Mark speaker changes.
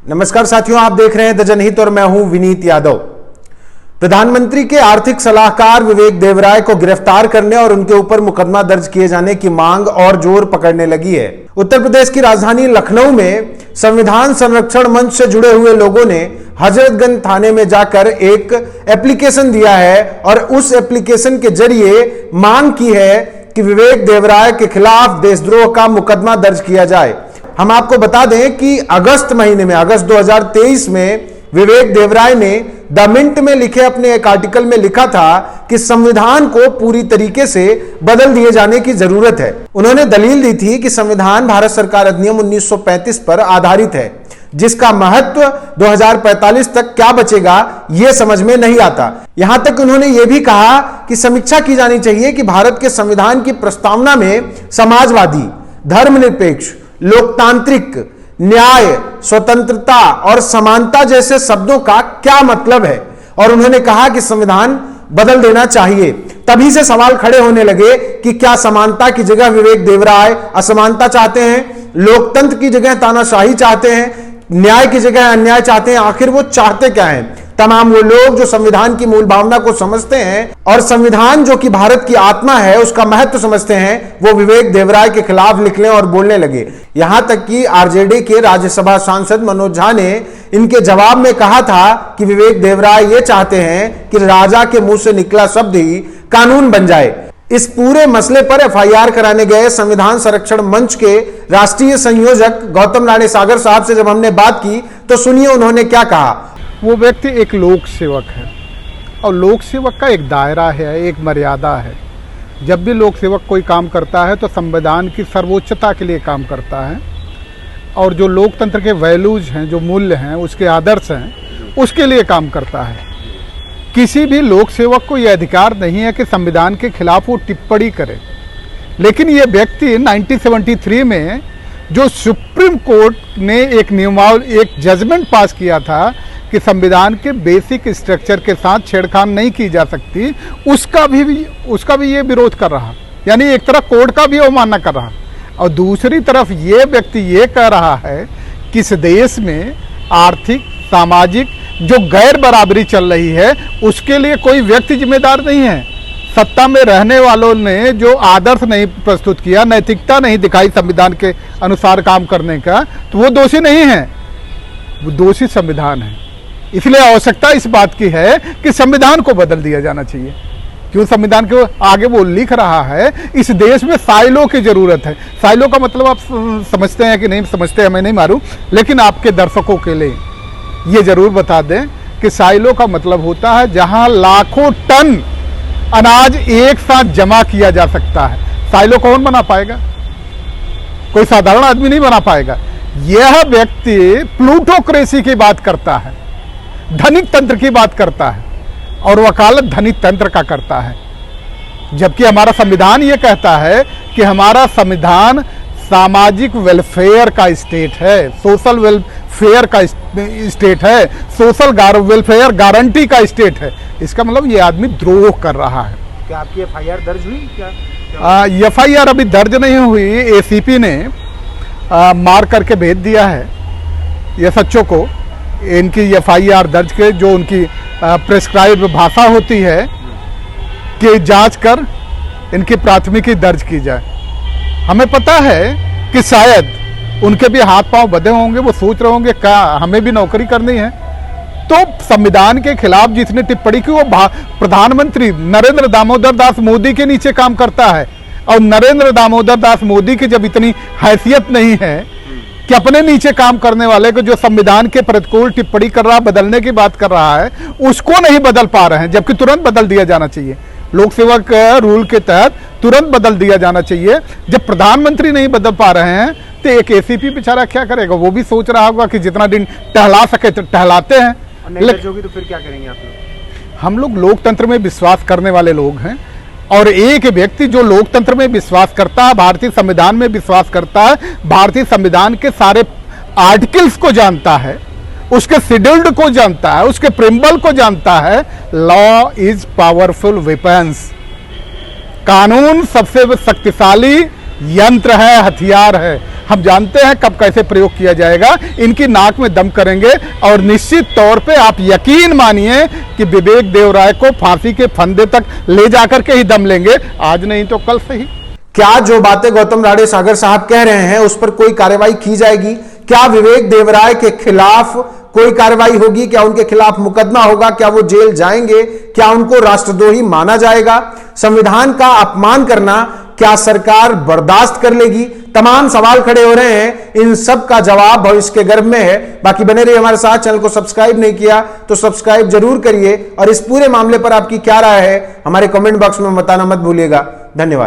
Speaker 1: नमस्कार साथियों, आप देख रहे हैं द जनहित और मैं हूं विनीत यादव। प्रधानमंत्री के आर्थिक सलाहकार विवेक देवराय को गिरफ्तार करने और उनके ऊपर मुकदमा दर्ज किए जाने की मांग और जोर पकड़ने लगी है। उत्तर प्रदेश की राजधानी लखनऊ में संविधान संरक्षण मंच से जुड़े हुए लोगों ने हजरतगंज थाने में जाकर एक एप्लीकेशन दिया है और उस एप्लीकेशन के जरिए मांग की है कि विवेक देवराय के खिलाफ देशद्रोह का मुकदमा दर्ज किया जाए। हम आपको बता दें कि अगस्त महीने में, अगस्त 2023 में विवेक देवराय ने द मिंट में लिखे अपने एक आर्टिकल में लिखा था कि संविधान को पूरी तरीके से बदल दिए जाने की जरूरत है। उन्होंने दलील दी थी कि संविधान भारत सरकार अधिनियम 1935 पर आधारित है, जिसका महत्व 2045 तक क्या बचेगा यह समझ में नहीं आता। यहां तक उन्होंने यह भी कहा कि समीक्षा की जानी चाहिए कि भारत के संविधान की प्रस्तावना में समाजवादी, धर्मनिरपेक्ष, लोकतांत्रिक, न्याय, स्वतंत्रता और समानता जैसे शब्दों का क्या मतलब है, और उन्होंने कहा कि संविधान बदल देना चाहिए। तभी से सवाल खड़े होने लगे कि क्या समानता की जगह विवेक देवराय असमानता चाहते हैं, लोकतंत्र की जगह तानाशाही चाहते हैं, न्याय की जगह अन्याय चाहते हैं। आखिर वो चाहते क्या हैं? तमाम वो लोग जो संविधान की मूल भावना को समझते हैं और संविधान जो कि भारत की आत्मा है उसका महत्व समझते हैं, वो विवेक देवराय के खिलाफ निकले और बोलने लगे। यहां तक कि आरजेडी के राज्यसभा सांसद मनोज झा ने इनके जवाब में कहा था कि विवेक देवराय ये चाहते हैं कि राजा के मुंह से निकला शब्द ही कानून बन जाए। इस पूरे मसले पर एफआईआर कराने गए संविधान संरक्षण मंच के राष्ट्रीय संयोजक गौतम राणे सागर साहब से जब हमने बात की तो सुनिए उन्होंने क्या कहा।
Speaker 2: वो व्यक्ति एक लोक सेवक है और लोक सेवक का एक दायरा है, एक मर्यादा है। जब भी लोक सेवक कोई काम करता है तो संविधान की सर्वोच्चता के लिए काम करता है और जो लोकतंत्र के वैल्यूज हैं, जो मूल्य हैं, उसके आदर्श हैं, उसके लिए काम करता है। किसी भी लोक सेवक को यह अधिकार नहीं है कि संविधान के खिलाफ वो टिप्पणी करे। लेकिन ये व्यक्ति 1973 में जो सुप्रीम कोर्ट ने एक जजमेंट पास किया था कि संविधान के बेसिक स्ट्रक्चर के साथ छेड़खानी नहीं की जा सकती, उसका भी ये विरोध कर रहा, यानी एक तरफ कोर्ट का भी अवमानना कर रहा और दूसरी तरफ ये व्यक्ति ये कह रहा है कि इस देश में आर्थिक, सामाजिक जो गैर बराबरी चल रही है उसके लिए कोई व्यक्ति जिम्मेदार नहीं है। सत्ता में रहने वालों ने जो आदर्श नहीं प्रस्तुत किया, नैतिकता नहीं दिखाई संविधान के अनुसार काम करने का, तो वो दोषी नहीं है, वो दोषी संविधान है। इसलिए आवश्यकता इस बात की है कि संविधान को बदल दिया जाना चाहिए। क्यों? संविधान के आगे वो लिख रहा है इस देश में साइलो की जरूरत है। साइलो का मतलब आप समझते हैं कि नहीं समझते, हमें नहीं मालूम, लेकिन आपके दर्शकों के लिए ये जरूर बता दें कि साइलो का मतलब होता है जहां लाखों टन अनाज एक साथ जमा किया जा सकता है। साइलो कौन बना पाएगा? कोई साधारण आदमी नहीं बना पाएगा। यह व्यक्ति प्लूटोक्रेसी की बात करता है, धनिक तंत्र की बात करता है और वकालत धनिक तंत्र का करता है। जबकि हमारा संविधान ये कहता है कि हमारा संविधान सामाजिक वेलफेयर का स्टेट है, सोशल वेलफेयर का स्टेट है, सोशल वेलफेयर गारंटी का स्टेट है। इसका मतलब ये आदमी द्रोह कर रहा है।
Speaker 1: क्या आपकी एफआईआर दर्ज हुई? क्या
Speaker 2: एफआईआर अभी दर्ज नहीं हुई। एसीपी ने मार करके भेज दिया है एसएचओ को इनकी एफआईआर दर्ज के, जो उनकी प्रेस्क्राइब भाषा होती है कि जांच कर इनकी प्राथमिकी दर्ज की जाए। हमें पता है कि शायद उनके भी हाथ पांव बंधे होंगे, वो सोच रहे होंगे क्या हमें भी नौकरी करनी है। तो संविधान के खिलाफ जिसने टिप्पणी की वो प्रधानमंत्री नरेंद्र दामोदर दास मोदी के नीचे काम करता है और नरेंद्र दामोदर दास मोदी की जब इतनी हैसियत नहीं है कि अपने नीचे काम करने वाले को जो संविधान के प्रतिकूल टिप्पणी कर रहा, बदलने की बात कर रहा है, उसको नहीं बदल पा रहे हैं, जबकि तुरंत बदल दिया जाना चाहिए। लोक सेवक रूल के तहत तुरंत बदल दिया जाना चाहिए। जब प्रधानमंत्री नहीं बदल पा रहे हैं तो एक एसीपी बेचारा क्या करेगा? वो भी सोच रहा होगा कि जितना दिन टहला सके तो टहलाते हैं।
Speaker 1: तो फिर क्या करेंगे आप लोग?
Speaker 2: हम लोग लोकतंत्र में विश्वास करने वाले लोग हैं और एक व्यक्ति जो लोकतंत्र में विश्वास करता है, भारतीय संविधान में विश्वास करता है, भारतीय संविधान के सारे आर्टिकल्स को जानता है, उसके शेड्यूल्ड को जानता है, उसके प्रिम्बल को जानता है। लॉ इज पावरफुल वेपन्स, कानून सबसे शक्तिशाली यंत्र है, हथियार है। हम जानते हैं कब कैसे प्रयोग किया जाएगा। इनकी नाक में दम करेंगे और निश्चित तौर पे आप यकीन मानिए कि विवेक देवराय को फांसी के फंदे तक ले जाकर के ही दम लेंगे, आज नहीं तो कल से ही।
Speaker 1: क्या जो बातें गौतम राड़े सागर साहब कह रहे हैं उस पर कोई कार्रवाई की जाएगी? क्या विवेक देवराय के खिलाफ कोई कार्रवाई होगी? क्या उनके खिलाफ मुकदमा होगा? क्या वो जेल जाएंगे? क्या उनको राष्ट्रद्रोही माना जाएगा? संविधान का अपमान करना क्या सरकार बर्दाश्त कर लेगी? तमाम सवाल खड़े हो रहे हैं। इन सब का जवाब भविष्य के गर्भ में है। बाकी बने रहिए हमारे साथ। चैनल को सब्सक्राइब नहीं किया तो सब्सक्राइब जरूर करिए और इस पूरे मामले पर आपकी क्या राय है हमारे कमेंट बॉक्स में बताना मत भूलिएगा। धन्यवाद।